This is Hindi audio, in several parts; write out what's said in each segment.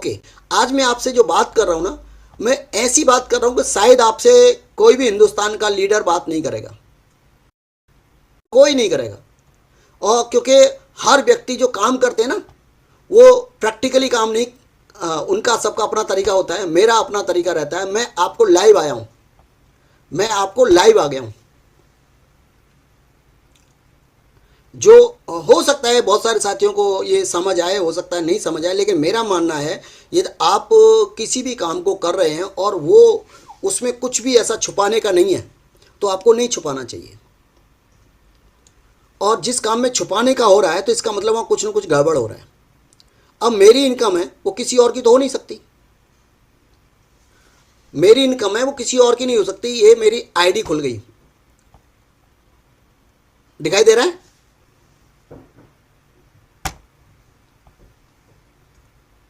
ओके, आज मैं आपसे जो बात कर रहा हूँ ना, मैं ऐसी बात कर रहा हूँ कि शायद आपसे कोई भी हिंदुस्तान का लीडर बात नहीं करेगा, कोई नहीं करेगा। और क्योंकि हर व्यक्ति जो काम करते हैं ना, वो प्रैक्टिकली काम नहीं, उनका सबका अपना तरीका होता है, मेरा अपना तरीका रहता है। मैं आपको लाइव आया हूँ, मैं आपको लाइव आ गया हूँ। जो हो सकता है बहुत सारे साथियों को ये समझ आए, हो सकता है नहीं समझ आए, लेकिन मेरा मानना है यदि आप किसी भी काम को कर रहे हैं और वो उसमें कुछ भी ऐसा छुपाने का नहीं है तो आपको नहीं छुपाना चाहिए। और जिस काम में छुपाने का हो रहा है तो इसका मतलब वहाँ कुछ ना कुछ गड़बड़ हो रहा है। अब मेरी इनकम है वो किसी और की तो हो नहीं सकती, मेरी इनकम है वो किसी और की नहीं हो सकती। ये मेरी आईडी खुल गई, दिखाई दे रहा है?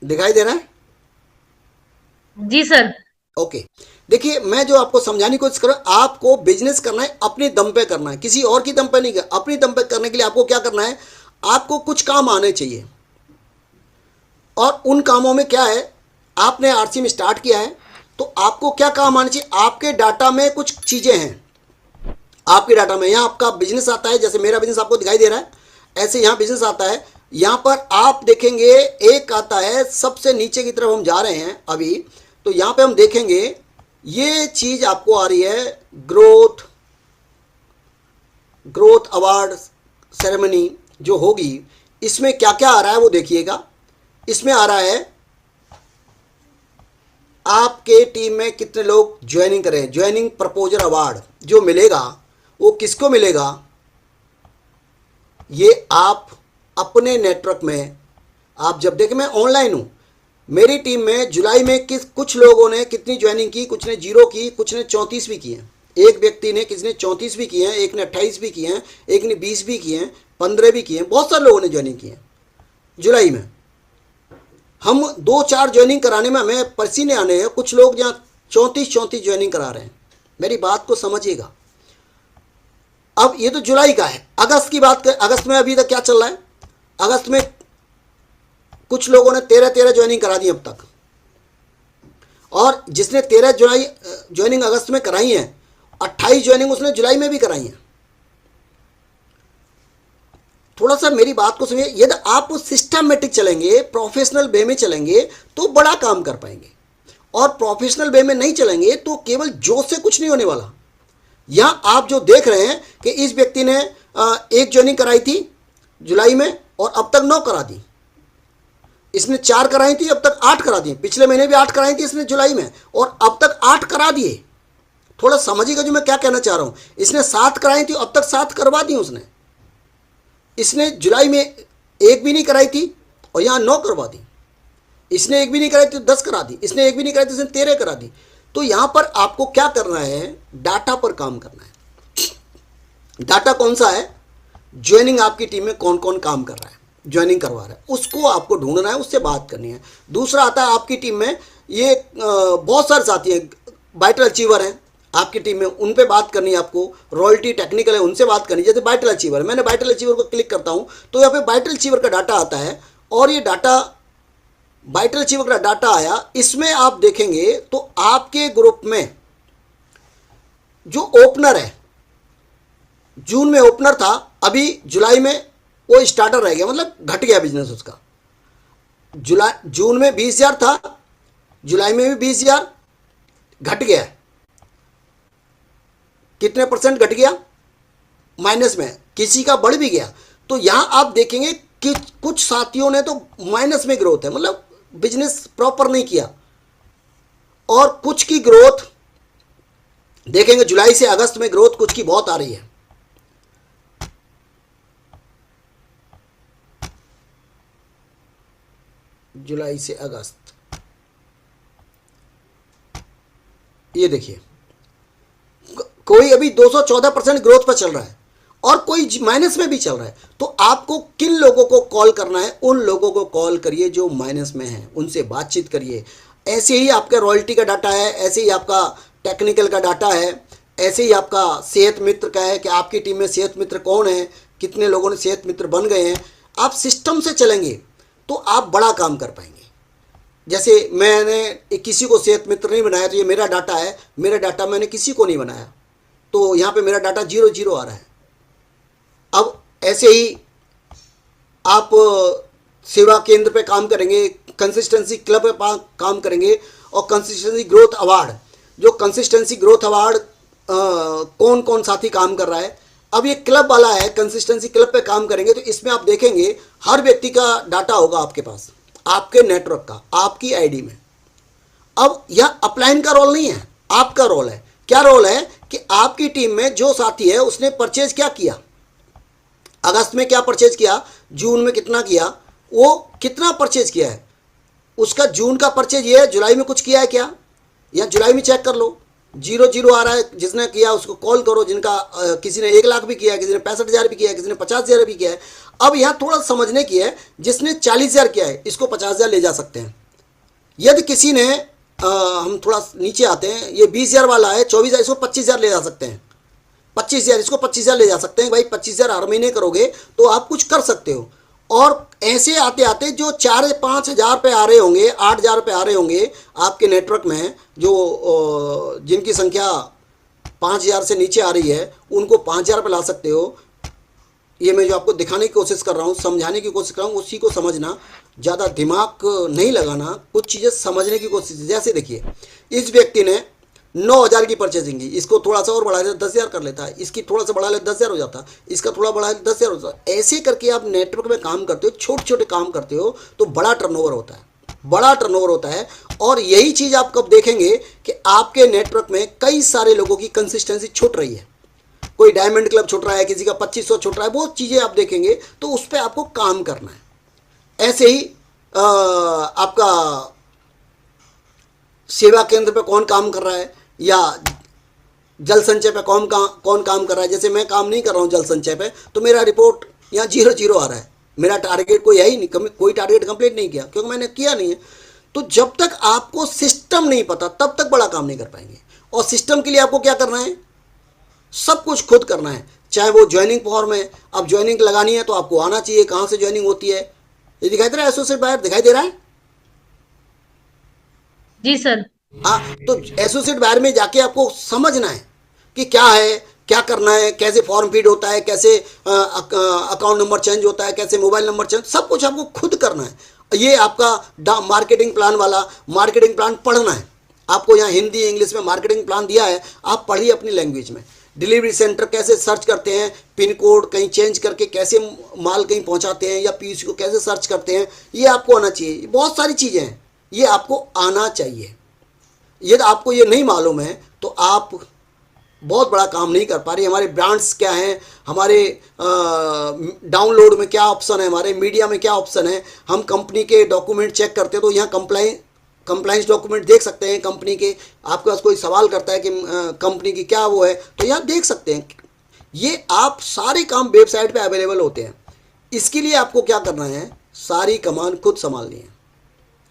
दिखाई दे रहा है? जी सर। ओके, देखिए मैं जो आपको समझाने की कोशिश कर रहा हूं, आपको बिजनेस करना है अपने दम पे करना है, किसी और की दम पे नहीं करना। अपनी दम पे करने के लिए आपको क्या करना है, आपको कुछ काम आने चाहिए। और उन कामों में क्या है, आपने आरसी में स्टार्ट किया है तो आपको क्या काम आने चाहिए। आपके डाटा में कुछ चीज़ें हैं, आपके डाटा में यहाँ आपका बिजनेस आता है, जैसे मेरा बिजनेस आपको दिखाई दे रहा है, ऐसे यहाँ बिजनेस आता है। यहाँ पर आप देखेंगे एक आता है, सबसे नीचे की तरफ हम जा रहे हैं अभी, तो यहाँ पे हम देखेंगे ये चीज़ आपको आ रही है, ग्रोथ ग्रोथ अवार्ड सेरेमनी जो होगी, इसमें क्या क्या आ रहा है वो देखिएगा। इसमें आ रहा है आपके टीम में कितने लोग ज्वाइनिंग करें, ज्वाइनिंग प्रपोजर अवार्ड जो मिलेगा वो किसको मिलेगा, ये आप अपने नेटवर्क में आप जब देखें, मैं ऑनलाइन हूँ, मेरी टीम में जुलाई में कुछ लोगों ने कितनी ज्वाइनिंग की, कुछ ने 0 की, कुछ ने 34 भी की हैं। एक व्यक्ति ने, किसी ने 34 भी किए हैं, एक ने 28 भी किए हैं, एक ने 20 भी किए हैं, 15 भी किए हैं, बहुत सारे लोगों ने ज्वाइनिंग की है जुलाई में। हम 2-4 ज्वाइनिंग कराने में हमें पसीने आने हैं, कुछ लोग यहाँ 34 ज्वाइनिंग करा रहे हैं। मेरी बात को समझिएगा। अब ये तो जुलाई का है, अगस्त की बात कर, अगस्त में अभी तक क्या चल रहा है, अगस्त में कुछ लोगों ने 13 ज्वाइनिंग करा दी अब तक। और जिसने 13 जुलाई ज्वाइनिंग अगस्त में कराई है, 28 ज्वाइनिंग उसने जुलाई में भी कराई है। थोड़ा सा मेरी बात को समझिए, यदि आप सिस्टमेटिक चलेंगे, प्रोफेशनल वे में चलेंगे तो बड़ा काम कर पाएंगे, और प्रोफेशनल वे में नहीं चलेंगे तो केवल जोश से कुछ नहीं होने वाला। यहाँ आप जो देख रहे हैं कि इस व्यक्ति ने 1 ज्वाइनिंग कराई थी जुलाई में और अब तक 9 करा दी, इसने 4 कराई थी अब तक 8 करा दी, पिछले महीने भी 8 कराई थी इसने जुलाई में और अब तक 8 करा दिए। थोड़ा समझिएगा जो मैं क्या कहना चाह रहा हूँ। इसने 7 कराई थी अब तक 7 करवा दी उसने। इसने जुलाई में 1 भी नहीं कराई थी और यहाँ 9 करवा दी। इसने 1 भी नहीं कराई थी तो 10 करा दी, इसने 1 भी नहीं कराई थी इसने 13 करा दी। तो यहाँ पर आपको क्या करना है, डाटा पर काम करना है। डाटा कौन सा है, ज्वाइनिंग आपकी टीम में कौन कौन काम कर रहा है, ज्वाइनिंग करवा रहा है, उसको आपको ढूंढना है, उससे बात करनी है। दूसरा आता है आपकी टीम में ये बहुत सारे साथी हैं, वाइटल अचीवर हैं आपकी टीम में, उन पे बात करनी है आपको। रॉयल्टी टेक्निकल है, उनसे बात करनी है। जैसे वाइटल अचीवर, मैंने वाइटल अचीवर को क्लिक करता हूँ तो यहाँ पे वाइटल अचीवर का डाटा आता है, और ये डाटा वाइटल अचीवर का डाटा आया। इसमें आप देखेंगे तो आपके ग्रुप में जो ओपनर है, जून में ओपनर था, अभी जुलाई में वो स्टार्टर रह गया, मतलब घट गया बिजनेस उसका। जून में 20,000 था, जुलाई में भी 20,000 घट गया है। कितने परसेंट घट गया, माइनस में, किसी का बढ़ भी गया। तो यहां आप देखेंगे कि कुछ साथियों ने तो माइनस में ग्रोथ है, मतलब बिजनेस प्रॉपर नहीं किया, और कुछ की ग्रोथ देखेंगे जुलाई से अगस्त में ग्रोथ कुछ की बहुत आ रही है। जुलाई से अगस्त ये देखिए, कोई अभी 214% ग्रोथ पर चल रहा है और कोई माइनस में भी चल रहा है। तो आपको किन लोगों को कॉल करना है, उन लोगों को कॉल करिए जो माइनस में हैं, उनसे बातचीत करिए। ऐसे ही आपका रॉयल्टी का डाटा है, ऐसे ही आपका टेक्निकल का डाटा है, ऐसे ही आपका सेहत मित्र का है कि आपकी टीम में सेहत मित्र कौन है, कितने लोगों ने सेहत मित्र बन गए हैं। आप सिस्टम से चलेंगे तो आप बड़ा काम कर पाएंगे। जैसे मैंने किसी को सेहत मित्र नहीं बनाया तो ये मेरा डाटा है, मेरा डाटा मैंने किसी को नहीं बनाया, तो यहाँ पे मेरा डाटा 0 0 आ रहा है। अब ऐसे ही आप सेवा केंद्र पे काम करेंगे, कंसिस्टेंसी क्लब पे काम करेंगे, और कंसिस्टेंसी ग्रोथ अवार्ड, जो कंसिस्टेंसी ग्रोथ अवार्ड कौन कौन साथी काम कर रहा है। अब ये क्लब वाला है, कंसिस्टेंसी क्लब पे काम करेंगे तो इसमें आप देखेंगे हर व्यक्ति का डाटा होगा आपके पास, आपके नेटवर्क का, आपकी आईडी में। अब यह अपलाइन का रोल नहीं है, आपका रोल है। क्या रोल है कि आपकी टीम में जो साथी है उसने परचेज क्या किया, अगस्त में क्या परचेज किया, जून में कितना किया, वो कितना परचेज किया है, उसका जून का परचेज ये है, जुलाई में कुछ किया है क्या, या जुलाई में चेक कर लो। 0 0 आ रहा है, जिसने किया उसको कॉल करो, जिनका किसी ने 1 लाख भी किया है, किसी ने 65,000 भी किया है, किसी ने 50,000 भी किया है। अब यहाँ थोड़ा समझने की है, जिसने 40,000 किया है इसको 50,000 ले जा सकते हैं। यदि किसी ने हम थोड़ा नीचे आते हैं, ये 20,000 वाला है, 24,000, इसको 25,000 ले जा सकते हैं। 25,000, इसको 25,000 ले जा सकते हैं। भाई 25,000 हर महीने करोगे तो आप कुछ कर सकते हो। और ऐसे आते आते जो 4-5 हज़ार पे आ रहे होंगे, 8,000 पे आ रहे होंगे आपके नेटवर्क में, जो जिनकी संख्या 5,000 से नीचे आ रही है, उनको 5,000 पे ला सकते हो। ये मैं जो आपको दिखाने की कोशिश कर रहा हूँ, समझाने की कोशिश कर रहा हूँ, उसी को समझना, ज़्यादा दिमाग नहीं लगाना, कुछ चीज़ें समझने की कोशिश। जैसे देखिए, इस व्यक्ति ने 9,000 की परचेजिंग की, इसको थोड़ा सा और बढ़ा ले 10,000 कर लेता है, इसकी थोड़ा सा बढ़ा ले 10,000 हो जाता, इसका थोड़ा बढ़ा ले 10,000 हो जाता। ऐसे करके आप नेटवर्क में काम करते हो, छोटे छोटे काम करते हो तो बड़ा टर्नओवर होता है, बड़ा टर्नओवर होता है। और यही चीज़ आप कब देखेंगे कि आपके नेटवर्क में कई सारे लोगों की कंसिस्टेंसी छूट रही है। कोई डायमंड क्लब छूट रहा है, किसी का 2500 छूट रहा है, बहुत चीज़ें आप देखेंगे, तो उस पर आपको काम करना है। ऐसे ही आपका सेवा केंद्र पे कौन काम कर रहा है, या जल संचय पे कौन काम कर रहा है। जैसे मैं काम नहीं कर रहा हूँ जल संचय पे, तो मेरा रिपोर्ट यहाँ 0 0 आ रहा है, मेरा टारगेट कोई है ही नहीं, कोई टारगेट कंप्लीट नहीं किया, क्योंकि मैंने किया नहीं है। तो जब तक आपको सिस्टम नहीं पता तब तक बड़ा काम नहीं कर पाएंगे। और सिस्टम के लिए आपको क्या करना है, सब कुछ खुद करना है। चाहे वो ज्वाइनिंग फॉर्म है, अब ज्वाइनिंग लगानी है तो आपको आना चाहिए कहाँ से ज्वाइनिंग होती है। ये दिखाई दे रहा है, एसोसिएट बायर दिखाई दे रहा है। जी सर। हाँ, तो एसोसिएट बायर में जाके आपको समझना है कि क्या है, क्या करना है, कैसे फॉर्म फीड होता है, कैसे अकाउंट नंबर चेंज होता है, कैसे मोबाइल नंबर चेंज, सब कुछ आपको खुद करना है। ये आपका मार्केटिंग प्लान वाला मार्केटिंग प्लान पढ़ना है आपको। यहाँ हिंदी इंग्लिश में मार्केटिंग प्लान दिया है, आप पढ़िए अपनी लैंग्वेज में। डिलीवरी सेंटर कैसे सर्च करते हैं, पिन कोड कहीं चेंज करके कैसे माल कहीं पहुँचाते हैं, या पीयूसी को कैसे सर्च करते हैं, ये आपको आना चाहिए। बहुत सारी चीज़ें हैं, ये आपको आना चाहिए। यदि आपको ये नहीं मालूम है तो आप बहुत बड़ा काम नहीं कर पा रहे। हमारे ब्रांड्स क्या हैं, हमारे डाउनलोड में क्या ऑप्शन है, हमारे मीडिया में क्या ऑप्शन है, हम कंपनी के डॉक्यूमेंट चेक करते हैं तो यहाँ कंप्लाइंस डॉक्यूमेंट देख सकते हैं कंपनी के। आपके पास कोई सवाल करता है कि कंपनी की क्या वो है, तो यहाँ देख सकते हैं। ये आप सारे काम वेबसाइट पे अवेलेबल होते हैं। इसके लिए आपको क्या करना है, सारी कमान खुद संभालनी है।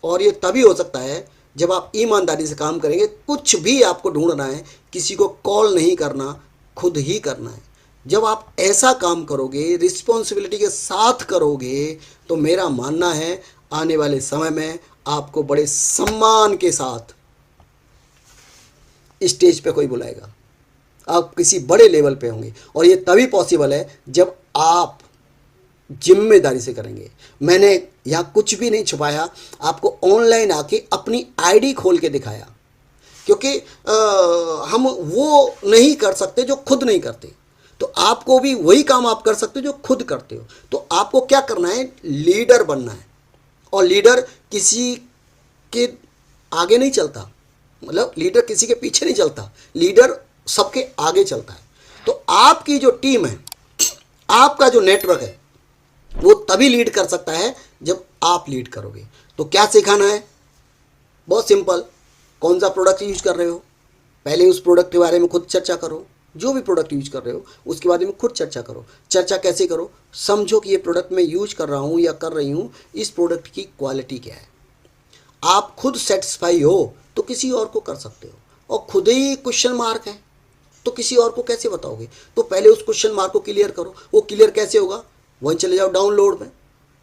और ये तभी हो सकता है जब आप ईमानदारी से काम करेंगे। कुछ भी आपको ढूंढना है, किसी को कॉल नहीं करना, खुद ही करना है। जब आप ऐसा काम करोगे, रिस्पॉन्सिबिलिटी के साथ करोगे, तो मेरा मानना है आने वाले समय में आपको बड़े सम्मान के साथ स्टेज पे कोई बुलाएगा, आप किसी बड़े लेवल पे होंगे। और ये तभी पॉसिबल है जब आप जिम्मेदारी से करेंगे। मैंने यहाँ कुछ भी नहीं छुपाया, आपको ऑनलाइन आके अपनी आईडी खोल के दिखाया, क्योंकि हम वो नहीं कर सकते जो खुद नहीं करते। तो आपको भी वही काम आप कर सकते हो जो खुद करते हो। तो आपको क्या करना है, लीडर बनना है। और लीडर किसी के आगे नहीं चलता, मतलब लीडर किसी के पीछे नहीं चलता, लीडर सबके आगे चलता है। तो आपकी जो टीम है, आपका जो नेटवर्क है, वो तभी लीड कर सकता है जब आप लीड करोगे। तो क्या सिखाना है, बहुत सिंपल। कौन सा प्रोडक्ट यूज कर रहे हो, पहले उस प्रोडक्ट के बारे में खुद चर्चा करो। जो भी प्रोडक्ट यूज कर रहे हो उसके बारे में खुद चर्चा करो। चर्चा कैसे करो, समझो कि ये प्रोडक्ट मैं यूज कर रहा हूँ या कर रही हूँ, इस प्रोडक्ट की क्वालिटी क्या है। आप खुद सेटिस्फाई हो तो किसी और को कर सकते हो। और खुद ही क्वेश्चन मार्क है तो किसी और को कैसे बताओगे। तो पहले उस क्वेश्चन मार्क को क्लियर करो। वो क्लियर कैसे होगा, वहीं चले जाओ डाउनलोड में,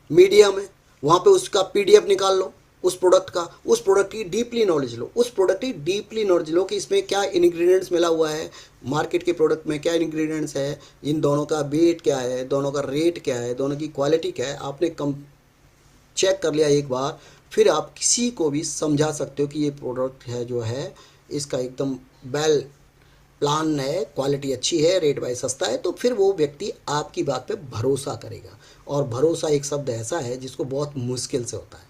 मीडिया में, वहाँ पे उसका पीडीएफ निकाल लो, उस प्रोडक्ट का, उस प्रोडक्ट की डीपली नॉलेज लो, उस प्रोडक्ट की डीपली नॉलेज लो कि इसमें क्या इंग्रेडिएंट्स मिला हुआ है, मार्केट के प्रोडक्ट में क्या इंग्रेडिएंट्स है, इन दोनों का वेट क्या है, दोनों का रेट क्या है, दोनों की क्वालिटी क्या है, आपने कम चेक कर लिया एक बार, फिर आप किसी को भी समझा सकते हो कि ये प्रोडक्ट है जो है इसका एकदम वेल प्लान है, क्वालिटी अच्छी है, रेट वाइज सस्ता है, तो फिर वो व्यक्ति आपकी बात पे भरोसा करेगा। और भरोसा एक शब्द ऐसा है जिसको बहुत मुश्किल से होता है,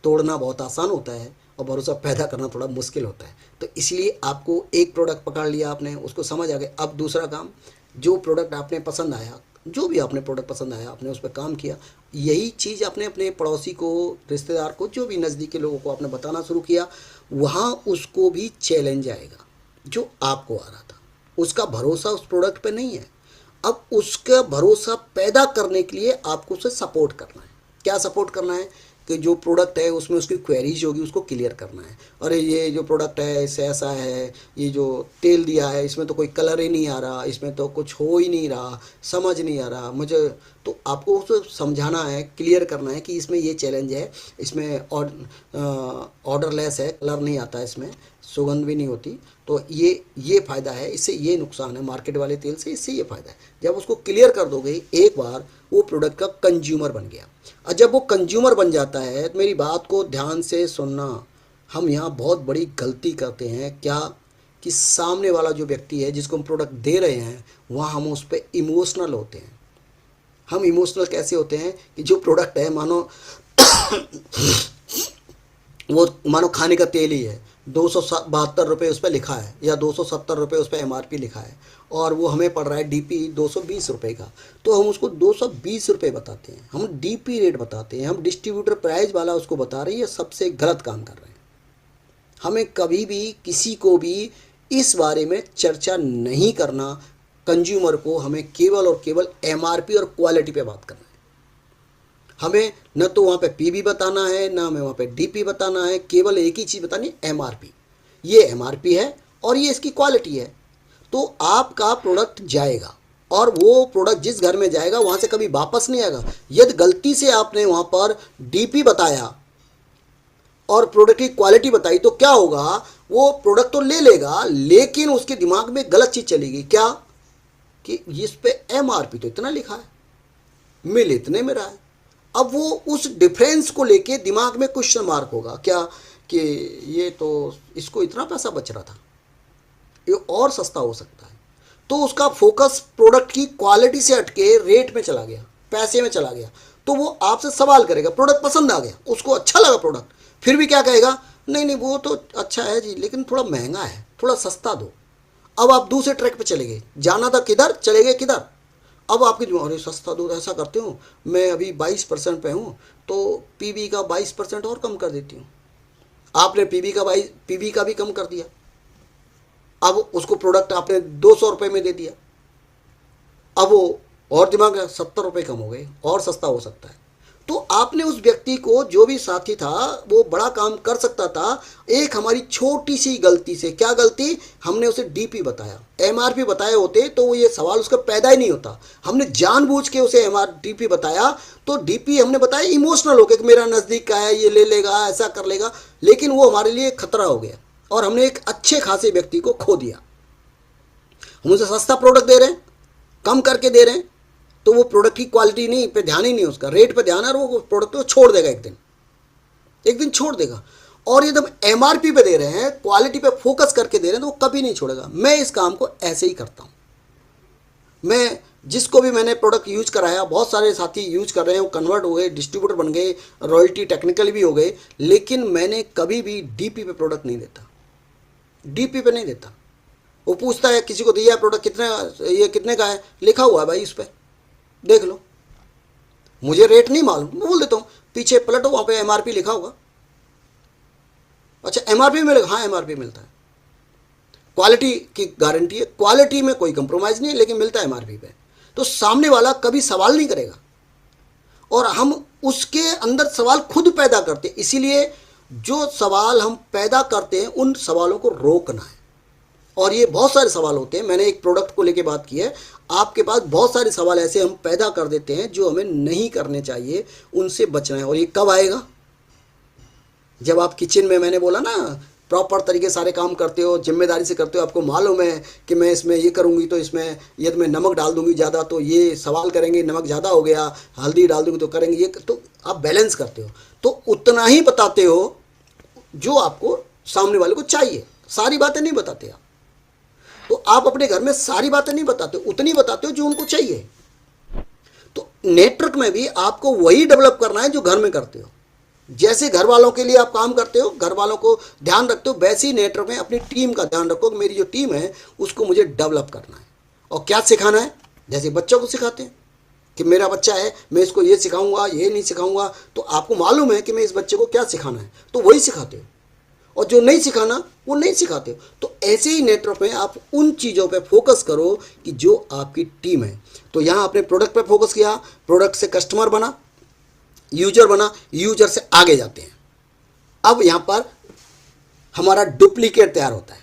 तोड़ना बहुत आसान होता है और भरोसा पैदा करना थोड़ा मुश्किल होता है। तो इसलिए आपको एक प्रोडक्ट पकड़ लिया आपने, उसको समझ आ गए, अब दूसरा काम, जो प्रोडक्ट आपने पसंद आया, जो भी आपने प्रोडक्ट पसंद आया, आपने उस पर काम किया, यही चीज़ आपने अपने पड़ोसी को, रिश्तेदार को, जो भी नज़दीक के लोगों को आपने बताना शुरू किया, वहाँ उसको भी चैलेंज आएगा जो आपको आ रहा था। उसका भरोसा उस प्रोडक्ट पे नहीं है। अब उसका भरोसा पैदा करने के लिए आपको उसे सपोर्ट करना है। क्या सपोर्ट करना है कि जो प्रोडक्ट है उसमें उसकी क्वेरीज होगी, उसको क्लियर करना है। अरे ये जो प्रोडक्ट है इससे ऐसा है, ये जो तेल दिया है इसमें तो कोई कलर ही नहीं आ रहा, इसमें तो कुछ हो ही नहीं रहा, समझ नहीं आ रहा मुझे। तो आपको उसे समझाना है, क्लियर करना है कि इसमें ये चैलेंज है, इसमें ऑर्डरलेस है, कलर नहीं आता है, इसमें सुगंध भी नहीं होती, तो ये फ़ायदा है, इससे ये नुकसान है, मार्केट वाले तेल से इससे ये फ़ायदा है। जब उसको क्लियर कर दोगे एक बार, वो प्रोडक्ट का कंज्यूमर बन गया। और जब वो कंज्यूमर बन जाता है, तो मेरी बात को ध्यान से सुनना, हम यहाँ बहुत बड़ी गलती करते हैं क्या, कि सामने वाला जो व्यक्ति है जिसको हम प्रोडक्ट दे रहे हैं, वहाँ हम उस पर इमोशनल होते हैं। हम इमोशनल कैसे होते हैं कि जो प्रोडक्ट है, मानो वो मानो खाने का तेल ही है, 272 रुपये उस पर लिखा है या 270 रुपये उस पर MRP लिखा है, और वो हमें पड़ रहा है DP 220 रुपये का, तो हम उसको 220 रुपये बताते हैं, हम DP रेट बताते हैं, हम डिस्ट्रीब्यूटर प्राइस वाला उसको बता रहे हैं। ये सबसे गलत काम कर रहे हैं। हमें कभी भी किसी को भी इस बारे में चर्चा नहीं करना। कंज्यूमर को हमें केवल और केवल MRP और क्वालिटी पे बात करना है। हमें न तो वहाँ पे PV बताना है, ना हमें वहाँ पे DP बताना है, केवल एक ही चीज़ बतानी है, MRP। ये MRP है और ये इसकी क्वालिटी है। तो आपका प्रोडक्ट जाएगा, और वो प्रोडक्ट जिस घर में जाएगा वहाँ से कभी वापस नहीं आएगा। यदि गलती से आपने वहाँ पर DP बताया और प्रोडक्ट की क्वालिटी बताई, तो क्या होगा, वो प्रोडक्ट तो ले लेगा, लेकिन उसके दिमाग में गलत चीज़ चलेगी, क्या कि इस पे MRP तो इतना लिखा है, मिल इतने में रहा है। अब वो उस डिफरेंस को लेके दिमाग में क्वेश्चन मार्क होगा, क्या कि ये तो इसको इतना पैसा बच रहा था, ये और सस्ता हो सकता है। तो उसका फोकस प्रोडक्ट की क्वालिटी से हटके रेट में चला गया, पैसे में चला गया। तो वो आपसे सवाल करेगा, प्रोडक्ट पसंद आ गया, उसको अच्छा लगा प्रोडक्ट, फिर भी क्या कहेगा, नहीं नहीं वो तो अच्छा है जी, लेकिन थोड़ा महंगा है, थोड़ा सस्ता दो। अब आप दूसरे ट्रैक पे चले गए, जाना था किधर, चले गए किधर। अब आपकी दिमाग, अरे सस्ता दूध, ऐसा करते हूँ, मैं अभी 22% पे हूँ, तो PV का 22% और कम कर देती हूँ। आपने PV का भी कम कर दिया। अब उसको प्रोडक्ट आपने 200 रुपये में दे दिया। अब वो और दिमाग 70 रुपये कम हो गए, और सस्ता हो सकता है। तो आपने उस व्यक्ति को, जो भी साथी था, वो बड़ा काम कर सकता था। एक हमारी छोटी सी गलती से, क्या गलती, हमने उसे DP बताया, MRP बताए होते तो वो ये सवाल उसका पैदा ही नहीं होता। हमने जानबूझ के उसे DP बताया, तो DP हमने बताया इमोशनल होकर कि मेरा नज़दीक का है, ये ले लेगा, ऐसा कर लेगा, लेकिन वो हमारे लिए खतरा हो गया और हमने एक अच्छे खासे व्यक्ति को खो दिया। हम उसे सस्ता प्रोडक्ट दे रहे हैं, कम करके दे रहे हैं, तो वो प्रोडक्ट की क्वालिटी नहीं पे ध्यान ही नहीं, उसका रेट पे ध्यान है, और वो प्रोडक्ट को छोड़ देगा, एक दिन छोड़ देगा। और यदि हम MRP पे दे रहे हैं, क्वालिटी पे फोकस करके दे रहे हैं, तो वो कभी नहीं छोड़ेगा। मैं इस काम को ऐसे ही करता हूँ। मैं जिसको भी मैंने प्रोडक्ट यूज कराया, बहुत सारे साथी यूज कर रहे हैं, वो कन्वर्ट हो गए, डिस्ट्रीब्यूटर बन गए, रॉयल्टी टेक्निकल भी हो गए, लेकिन मैंने कभी भी DP पे प्रोडक्ट नहीं देता, DP पे नहीं देता। वो पूछता है, किसी को दिया प्रोडक्ट कितने, ये कितने का है, लिखा हुआ है भाई उस पर, देख लो। मुझे रेट नहीं मालूम, मैं बोल देता हूँ, पीछे पलटो, वहाँ पे MRP लिखा होगा। अच्छा, MRP मिलेगा, हाँ MRP मिलता है, क्वालिटी की गारंटी है, क्वालिटी में कोई कंप्रोमाइज़ नहीं है, लेकिन मिलता है MRP पे। तो सामने वाला कभी सवाल नहीं करेगा, और हम उसके अंदर सवाल खुद पैदा करते हैं। इसीलिए जो सवाल हम पैदा करते हैं, उन सवालों को रोकना है। और ये बहुत सारे सवाल होते हैं, मैंने एक प्रोडक्ट को लेके बात की है, आपके पास बहुत सारे सवाल ऐसे हम पैदा कर देते हैं जो हमें नहीं करने चाहिए, उनसे बचना है। और ये कब आएगा, जब आप किचन में, मैंने बोला ना, प्रॉपर तरीके सारे काम करते हो, जिम्मेदारी से करते हो, आपको मालूम है कि मैं इसमें ये करूँगी तो इसमें यदि मैं नमक डाल दूंगी ज़्यादा तो ये सवाल करेंगे नमक ज़्यादा हो गया, हल्दी डाल दूंगी तो करेंगे ये, तो आप बैलेंस करते हो, तो उतना ही बताते हो जो आपको सामने वाले को चाहिए, सारी बातें नहीं बताते आप। तो आप अपने घर में सारी बातें नहीं बताते, उतनी बताते हो जो उनको चाहिए। तो नेटवर्क में भी आपको वही डेवलप करना है जो घर में करते हो। जैसे घर वालों के लिए आप काम करते हो, घर वालों को ध्यान रखते हो, वैसे ही नेटवर्क में अपनी टीम का ध्यान रखो कि मेरी जो टीम है उसको मुझे डेवलप करना है। और क्या सिखाना है, जैसे बच्चों को सिखाते हैं कि मेरा बच्चा है, मैं इसको ये सिखाऊंगा, ये नहीं सिखाऊंगा, तो आपको मालूम है कि मैं इस बच्चे को क्या सिखाना है, तो वही सिखाते हो, और जो नहीं सिखाना वो नहीं सिखाते हो। तो ऐसे ही नेटवर्क में आप उन चीज़ों पे फोकस करो कि जो आपकी टीम है। तो यहाँ आपने प्रोडक्ट पे फोकस किया, प्रोडक्ट से कस्टमर बना, यूजर बना, यूजर से आगे जाते हैं। अब यहाँ पर हमारा डुप्लीकेट तैयार होता है,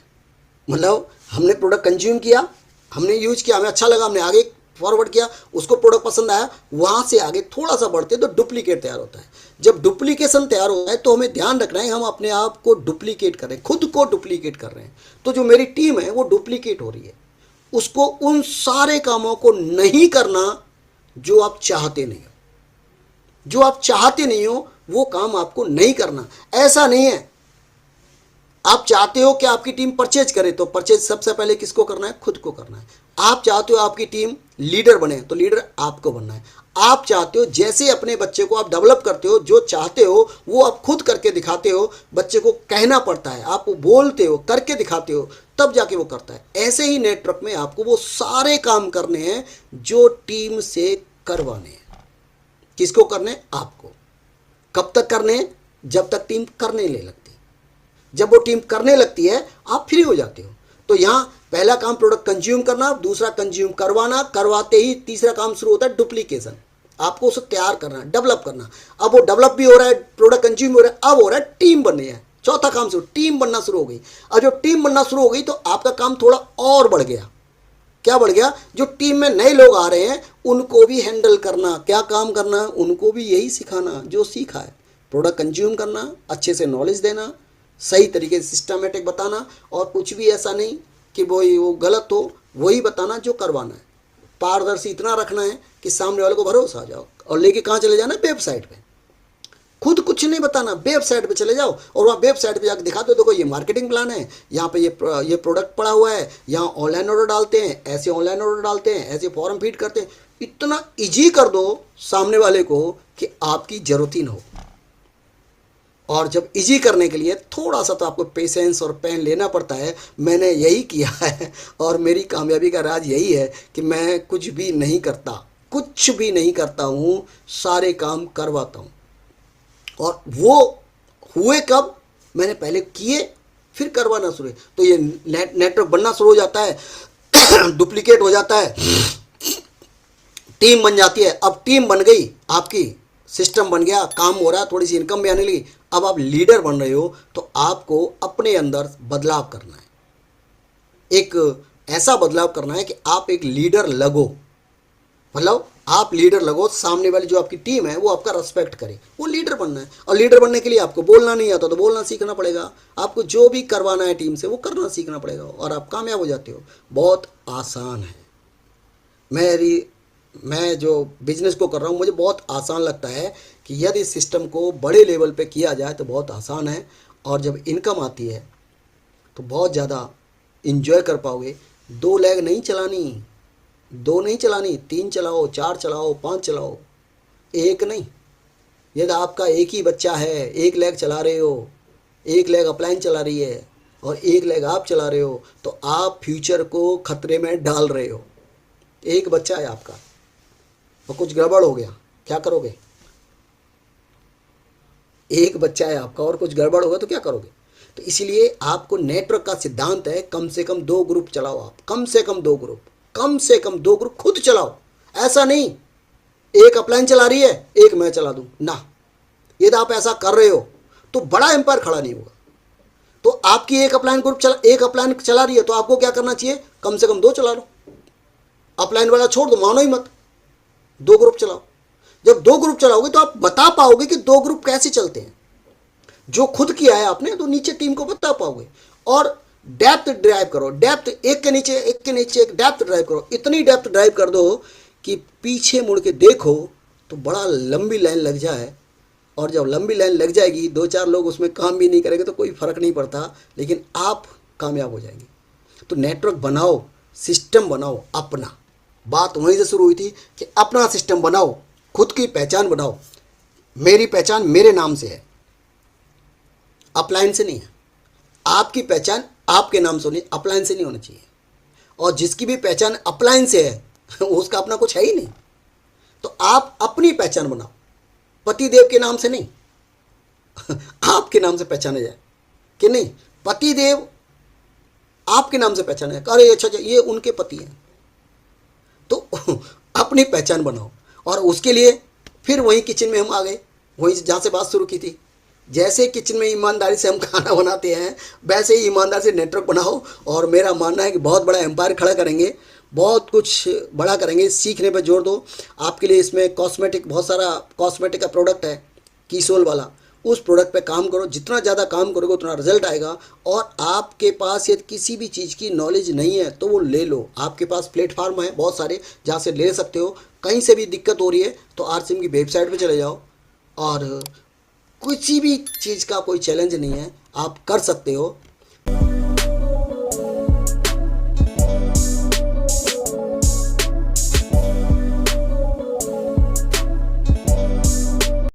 मतलब हमने प्रोडक्ट कंज्यूम किया, हमने यूज किया, हमें अच्छा लगा, हमने आगे फॉरवर्ड किया, उसको प्रोडक्ट पसंद आया, वहाँ से आगे थोड़ा सा बढ़ते तो डुप्लीकेट तैयार होता है। जब डुप्लीकेशन तैयार होता है तो हमें ध्यान रखना है हम अपने आप को डुप्लीकेट कर रहे हैं, खुद को डुप्लीकेट कर रहे हैं। तो जो मेरी टीम है वो डुप्लीकेट हो रही है, उसको उन सारे कामों को नहीं करना जो आप चाहते नहीं हो। जो आप चाहते नहीं हो वो काम आपको नहीं करना। ऐसा नहीं है आप चाहते हो कि आपकी टीम परचेज करे, तो परचेज सबसे पहले किसको करना है, खुद को करना है। आप चाहते हो आपकी टीम लीडर बने, तो लीडर आपको बनना है। आप चाहते हो, जैसे अपने बच्चे को आप डेवलप करते हो, जो चाहते हो वो आप खुद करके दिखाते हो, बच्चे को कहना पड़ता है, आप बोलते हो, करके दिखाते हो, तब जाके वो करता है। ऐसे ही नेटवर्क में आपको वो सारे काम करने हैं जो टीम से करवाने हैं। किसको करने, आपको। कब तक करने, जब तक टीम करने नहीं लगती। जब वो टीम करने लगती है आप फ्री हो जाते हो। तो यहाँ पहला काम प्रोडक्ट कंज्यूम करना, दूसरा कंज्यूम करवाना, करवाते ही तीसरा काम शुरू होता है डुप्लीकेशन। आपको उसे तैयार करना, डेवलप करना। अब वो डेवलप भी हो रहा है, प्रोडक्ट कंज्यूम हो रहा है, अब हो रहा है टीम बननी है। चौथा काम शुरू, टीम बनना शुरू हो गई। अब जो टीम बनना शुरू हो गई तो आपका काम थोड़ा और बढ़ गया। क्या बढ़ गया, जो टीम में नए लोग आ रहे हैं उनको भी हैंडल करना। क्या काम करना, उनको भी यही सिखाना जो सीखा है। प्रोडक्ट कंज्यूम करना, अच्छे से नॉलेज देना, सही तरीके से सिस्टमेटिक बताना, और कुछ भी ऐसा नहीं कि वो गलत हो, वही बताना जो करवाना है। पारदर्शी इतना रखना है कि सामने वाले को भरोसा आ जाओ। और लेके कहाँ चले जाना, वेबसाइट पे। खुद कुछ नहीं बताना, वेबसाइट पे चले जाओ और वहाँ वेबसाइट पे जाकर दिखा दो, देखो ये मार्केटिंग प्लान है, यहाँ पे ये प्रोडक्ट पड़ा हुआ है, यहाँ ऑनलाइन ऑर्डर डालते हैं, ऐसे ऑनलाइन ऑर्डर डालते हैं, ऐसे फॉर्म फीड करते हैं। इतना इजी कर दो सामने वाले को कि आपकी ज़रूरत ही ना हो। और जब इजी करने के लिए थोड़ा सा तो आपको पेशेंस और पेन लेना पड़ता है। मैंने यही किया है और मेरी कामयाबी का राज यही है कि मैं कुछ भी नहीं करता, कुछ भी नहीं करता हूँ, सारे काम करवाता हूँ। और वो हुए कब, मैंने पहले किए फिर करवाना शुरू। तो ये नेटवर्क बनना शुरू हो जाता है डुप्लीकेट हो जाता है, टीम बन जाती है। अब टीम बन गई आपकी, सिस्टम बन गया, काम हो रहा है, थोड़ी सी इनकम भी आने लगी। अब आप लीडर बन रहे हो तो आपको अपने अंदर बदलाव करना है। एक ऐसा बदलाव करना है कि आप एक लीडर लगो, मतलब आप लीडर लगो, सामने वाली जो आपकी टीम है वो आपका रेस्पेक्ट करे, वो लीडर बनना है। और लीडर बनने के लिए आपको बोलना नहीं आता तो बोलना सीखना पड़ेगा। आपको जो भी करवाना है टीम से वो करना सीखना पड़ेगा और आप कामयाब हो जाते हो। बहुत आसान है। मैं जो बिजनेस को कर रहा हूँ मुझे बहुत आसान लगता है कि यदि इस सिस्टम को बड़े लेवल पे किया जाए तो बहुत आसान है। और जब इनकम आती है तो बहुत ज़्यादा इंजॉय कर पाओगे। 2 लेग नहीं चलानी, 2 नहीं चलानी, 3 चलाओ, 4 चलाओ, 5 चलाओ, एक नहीं। यदि आपका एक ही बच्चा है, एक लेग चला रहे हो, एक लेग अपलाइन चला रही है और एक लेग आप चला रहे हो, तो आप फ्यूचर को खतरे में डाल रहे हो। एक बच्चा है आपका और कुछ गड़बड़ हो गया, क्या करोगे? एक बच्चा है आपका और कुछ गड़बड़ होगा तो क्या करोगे? तो इसलिए आपको नेटवर्क का सिद्धांत है, कम से कम 2 ग्रुप चलाओ आप, कम से कम 2 ग्रुप, कम से कम 2 ग्रुप खुद चलाओ। ऐसा नहीं एक अपलाइन चला रही है एक मैं चला दूं ना। यदि आप ऐसा कर रहे हो तो बड़ा एम्पायर खड़ा नहीं होगा। तो आपकी एक अपलाइन चला रही है तो आपको क्या करना चाहिए, कम से कम 2 चला लो। अपलाइन वाला छोड़ दो, मानो ही मत, 2 ग्रुप चलाओ। जब 2 ग्रुप चलाओगे तो आप बता पाओगे कि 2 ग्रुप कैसे चलते हैं। जो खुद किया है आपने तो नीचे टीम को बता पाओगे। और डेप्थ ड्राइव करो, डेप्थ एक के नीचे एक डेप्थ ड्राइव करो, इतनी डेप्थ ड्राइव कर दो कि पीछे मुड़ के देखो तो बड़ा लंबी लाइन लग जाए। और जब लंबी लाइन लग जाएगी, दो चार लोग उसमें काम भी नहीं करेंगे तो कोई फ़र्क नहीं पड़ता, लेकिन आप कामयाब हो जाएंगे। तो नेटवर्क बनाओ, सिस्टम बनाओ अपना। बात वहीं से शुरू हुई थी कि अपना सिस्टम बनाओ, खुद की पहचान बनाओ। मेरी पहचान मेरे नाम से है, अपलाइन से नहीं है। आपकी पहचान आपके नाम से होनी, अपलाइन से नहीं होनी चाहिए। और जिसकी भी पहचान अपलाइन से है उसका अपना कुछ है ही नहीं। तो आप अपनी पहचान बनाओ, पतिदेव के नाम से नहीं आपके नाम से पहचाने जाए कि नहीं, पतिदेव आपके नाम से पहचाने, अरे अच्छा अच्छा ये उनके पति हैं। तो अपनी पहचान बनाओ। और उसके लिए फिर वहीं किचन में हम आ गए, वहीं से जहाँ से बात शुरू की थी। जैसे किचन में ईमानदारी से हम खाना बनाते हैं, वैसे ही ईमानदारी से नेटवर्क बनाओ। और मेरा मानना है कि बहुत बड़ा एम्पायर खड़ा करेंगे, बहुत कुछ बड़ा करेंगे। सीखने पर जोर दो। आपके लिए इसमें कॉस्मेटिक, बहुत सारा कॉस्मेटिक का प्रोडक्ट है कीसोल वाला, उस प्रोडक्ट पे काम करो। जितना ज़्यादा काम करोगे उतना रिजल्ट आएगा। और आपके पास यदि किसी भी चीज़ की नॉलेज नहीं है तो वो ले लो, आपके पास प्लेटफार्म है बहुत सारे जहाँ से ले सकते हो। कहीं से भी दिक्कत हो रही है तो आरसीएम की वेबसाइट पे चले जाओ। और किसी भी चीज़ का कोई चैलेंज नहीं है, आप कर सकते हो।